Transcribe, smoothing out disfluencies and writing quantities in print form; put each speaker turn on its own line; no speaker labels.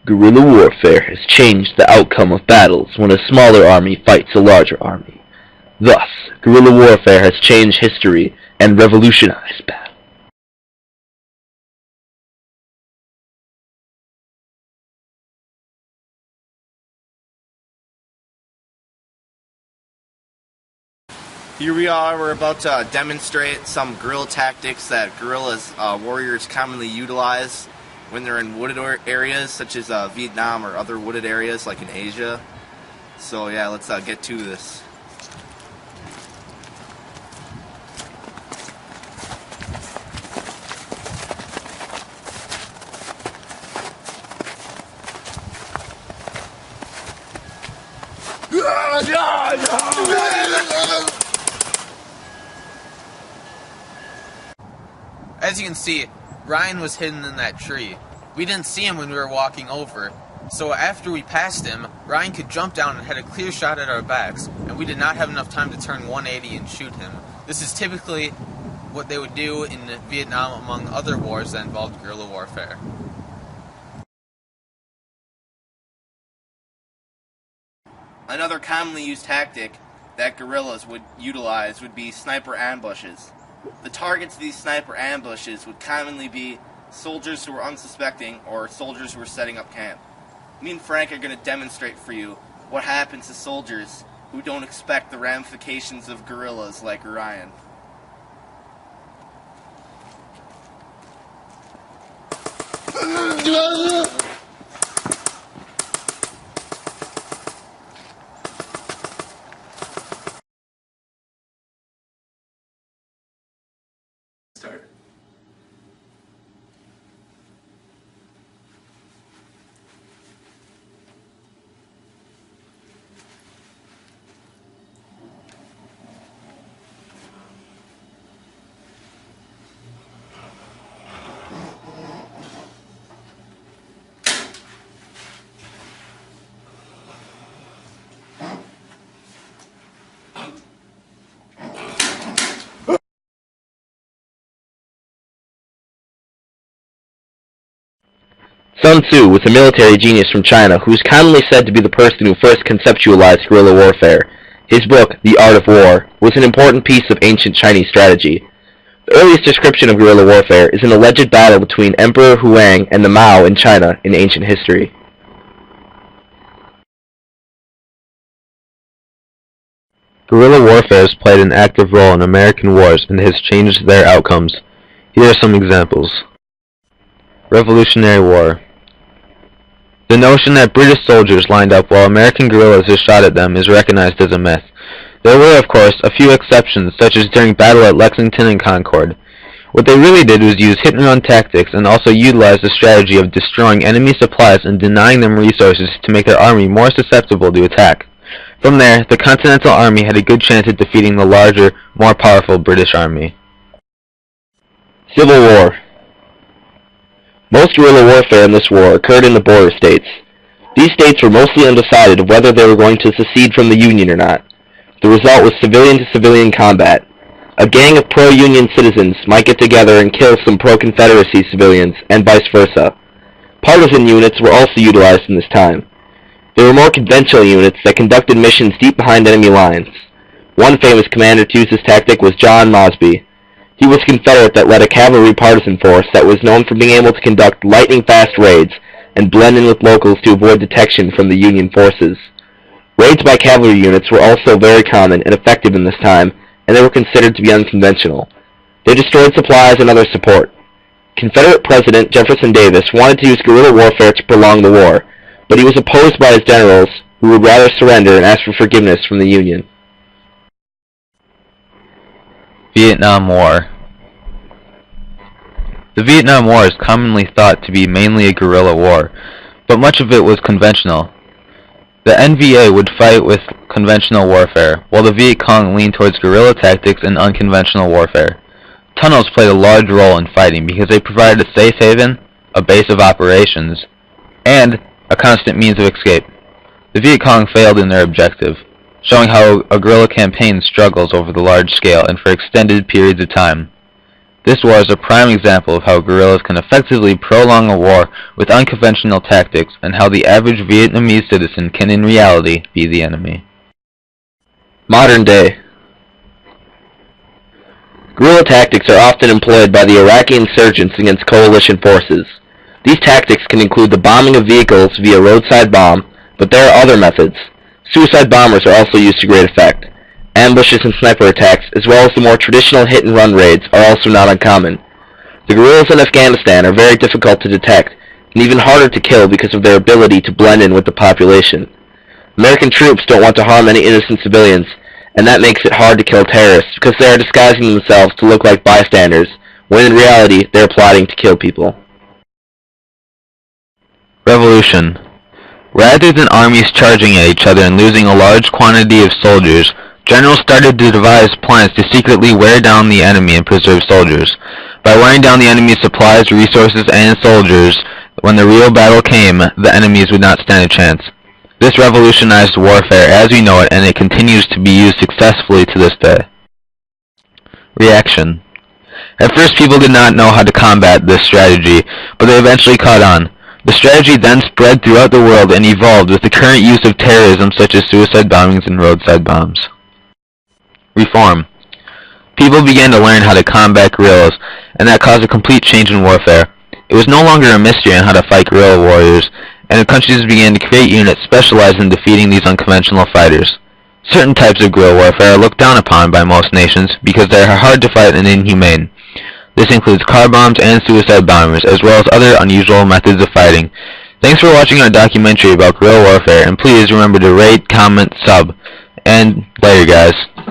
Guerrilla warfare has changed the outcome of battles when a smaller army fights a larger army. Thus, guerrilla warfare has changed history and revolutionized battle.
Here we are, we're about to demonstrate some guerrilla tactics that guerrillas warriors commonly utilize when they're in wooded areas such as Vietnam or other wooded areas like in Asia. So yeah, let's get to this.
As you can see, Ryan was hidden in that tree. We didn't see him when we were walking over, so after we passed him, Ryan could jump down and had a clear shot at our backs, and we did not have enough time to turn 180 and shoot him. This is typically what they would do in Vietnam among other wars that involved guerrilla warfare.
Another commonly used tactic that guerrillas would utilize would be sniper ambushes. The targets of these sniper ambushes would commonly be soldiers who were unsuspecting or soldiers who were setting up camp. Me and Frank are going to demonstrate for you what happens to soldiers who don't expect the ramifications of guerrillas like Ryan. Start.
Sun Tzu was a military genius from China who is commonly said to be the person who first conceptualized guerrilla warfare. His book, The Art of War, was an important piece of ancient Chinese strategy. The earliest description of guerrilla warfare is an alleged battle between Emperor Huang and the Mao in China in ancient history.
Guerrilla warfare has played an active role in American wars and has changed their outcomes. Here are some examples. Revolutionary War. The notion that British soldiers lined up while American guerrillas just shot at them is recognized as a myth. There were, of course, a few exceptions, such as during battle at Lexington and Concord. What they really did was use hit-and-run tactics and also utilize the strategy of destroying enemy supplies and denying them resources to make their army more susceptible to attack. From there, the Continental Army had a good chance at defeating the larger, more powerful British Army.
Civil War. Most guerrilla warfare in this war occurred in the border states. These states were mostly undecided of whether they were going to secede from the Union or not. The result was civilian-to-civilian combat. A gang of pro-Union citizens might get together and kill some pro-Confederacy civilians, and vice versa. Partisan units were also utilized in this time. There were more conventional units that conducted missions deep behind enemy lines. One famous commander to use this tactic was John Mosby. He was a Confederate that led a cavalry partisan force that was known for being able to conduct lightning-fast raids and blend in with locals to avoid detection from the Union forces. Raids by cavalry units were also very common and effective in this time, and they were considered to be unconventional. They destroyed supplies and other support. Confederate President Jefferson Davis wanted to use guerrilla warfare to prolong the war, but he was opposed by his generals, who would rather surrender and ask for forgiveness from the Union.
Vietnam War. The Vietnam War is commonly thought to be mainly a guerrilla war, but much of it was conventional. The NVA would fight with conventional warfare, while the Viet Cong leaned towards guerrilla tactics and unconventional warfare. Tunnels played a large role in fighting because they provided a safe haven, a base of operations, and a constant means of escape. The Viet Cong failed in their objective, showing how a guerrilla campaign struggles over the large scale and for extended periods of time. This war is a prime example of how guerrillas can effectively prolong a war with unconventional tactics, and how the average Vietnamese citizen can in reality be the enemy.
Modern day. Guerrilla tactics are often employed by the Iraqi insurgents against coalition forces. These tactics can include the bombing of vehicles via roadside bomb, but there are other methods. Suicide bombers are also used to great effect. Ambushes and sniper attacks, as well as the more traditional hit-and-run raids, are also not uncommon. The guerrillas in Afghanistan are very difficult to detect, and even harder to kill because of their ability to blend in with the population. American troops don't want to harm any innocent civilians, and that makes it hard to kill terrorists because they are disguising themselves to look like bystanders, when in reality they are plotting to kill people.
Revolution. Rather than armies charging at each other and losing a large quantity of soldiers, generals started to devise plans to secretly wear down the enemy and preserve soldiers. By wearing down the enemy's supplies, resources, and soldiers, when the real battle came, the enemies would not stand a chance. This revolutionized warfare as we know it, and it continues to be used successfully to this day. Reaction. At first people did not know how to combat this strategy, but they eventually caught on. The strategy then spread throughout the world and evolved with the current use of terrorism such as suicide bombings and roadside bombs. Reform. People began to learn how to combat guerrillas, and that caused a complete change in warfare. It was no longer a mystery on how to fight guerrilla warriors, and the countries began to create units specialized in defeating these unconventional fighters. Certain types of guerrilla warfare are looked down upon by most nations because they are hard to fight and inhumane. This includes car bombs and suicide bombers, as well as other unusual methods of fighting. Thanks for watching our documentary about guerrilla warfare, and please remember to rate, comment, sub, and later guys.